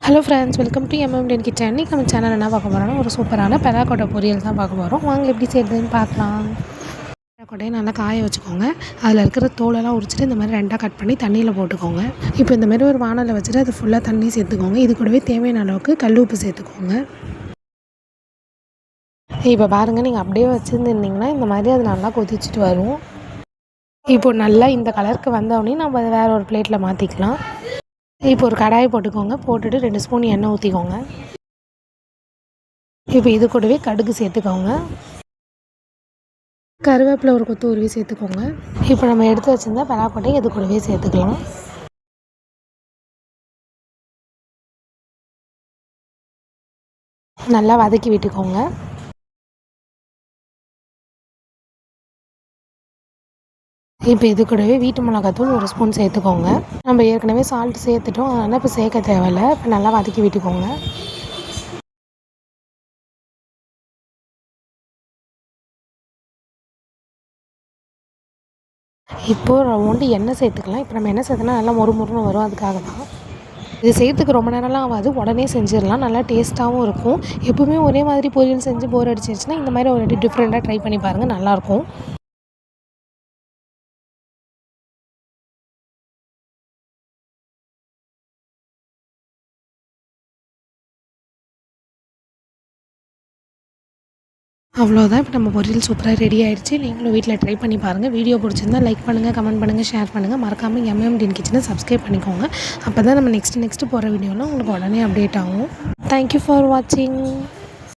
Hello friends, welcome to MMTN kitchen. இன்றைக்கி நம்ம channel என்ன பார்க்க போகிறோம்னா ஒரு சூப்பரான பெராக்கோட்டை பொரியல் தான் பார்க்க போகிறோம். வாங்க எப்படி செய்யுதுன்னு பார்க்கலாம். பெராக்கோட்டையை நல்லா காய வச்சுக்கோங்க. அதில் இருக்கிற தோலெல்லாம் உரிச்சிட்டு இந்த மாதிரி ரெண்டாக கட் பண்ணி தண்ணியில் போட்டுக்கோங்க. இப்போ இந்த மாதிரி ஒரு வானலில் வச்சுட்டு அது ஃபுல்லாக தண்ணி சேர்த்துக்கோங்க. இது கூடவே தேவையான அளவுக்கு கல் உப்பு சேர்த்துக்கோங்க. இப்போ பாருங்கள், நீங்கள் அப்படியே வச்சுருந்துருந்தீங்கன்னா இந்த மாதிரி அது நல்லா கொதிச்சுட்டு வரும். இப்போது நல்லா இந்த கலருக்கு வந்தோடனே நம்ம அதை வேறு ஒரு பிளேட்டில் மாற்றிக்கலாம். இப்போ ஒரு கடாயை போட்டுக்கோங்க. போட்டுட்டு 2 ஸ்பூன் எண்ணெய் ஊற்றிக்கோங்க. இப்போ இது கூடவே கடுகு சேர்த்துக்கோங்க. கருவேப்பிலை ஒரு கொத்து உருவி சேர்த்துக்கோங்க. இப்போ நம்ம எடுத்து வச்சுருந்தா பெராக்கோட்டையை இது கூடவே சேர்த்துக்கலாம். நல்லா வதக்கி விட்டுக்கோங்க. இப்போ இது கூடவே வீட்டு மிளகாத்தூள் 1 ஸ்பூன் சேர்த்துக்கோங்க. நம்ம ஏற்கனவே சால்ட் சேர்த்துட்டோம், அதனால் இப்போ சேர்க்க தேவையில்ல. இப்போ நல்லா வதக்கி விட்டுக்கோங்க. இப்போது ரவுண்டு எண்ணெய் சேர்த்துக்கலாம். இப்போ நம்ம எண்ணெய் சேர்த்தோன்னா நல்லா மொறுமொறுன்னு வரும், அதுக்காக தான். இது செய்யறதுக்கு ரொம்ப நேரம்லாம் ஆகாது, உடனே செஞ்சிடலாம். நல்லா டேஸ்ட்டாகவும் இருக்கும். எப்பவுமே ஒரே மாதிரி பொரியல் செஞ்சு போர் அடிச்சிருச்சுன்னா இந்த மாதிரி ஒரு டிஃப்ரெண்ட்டாக ட்ரை பண்ணி பாருங்கள், நல்லாயிருக்கும். அவ்வளோதான், இப்போ நம்ம பொரியல் சூப்பராக ரெடி ஆகிடுச்சு. நீங்களும் வீட்டில் ட்ரை பண்ணி பாருங்கள். வீடியோ பிடிச்சிருந்தா லைக் பண்ணுங்கள், கமெண்ட் பண்ணுங்கள், ஷேர் பண்ணுங்கள். மறக்காமல் எம்எம்டிஎன் கிச்சனை சப்ஸ்கிரைப் பண்ணிக்கோங்க. அப்போ தான் நம்ம நெக்ஸ்ட்டு போகிற வீடியோலாம் உங்களுக்கு உடனே அப்டேட் ஆகும். தேங்க்யூ ஃபார் வாட்சிங்.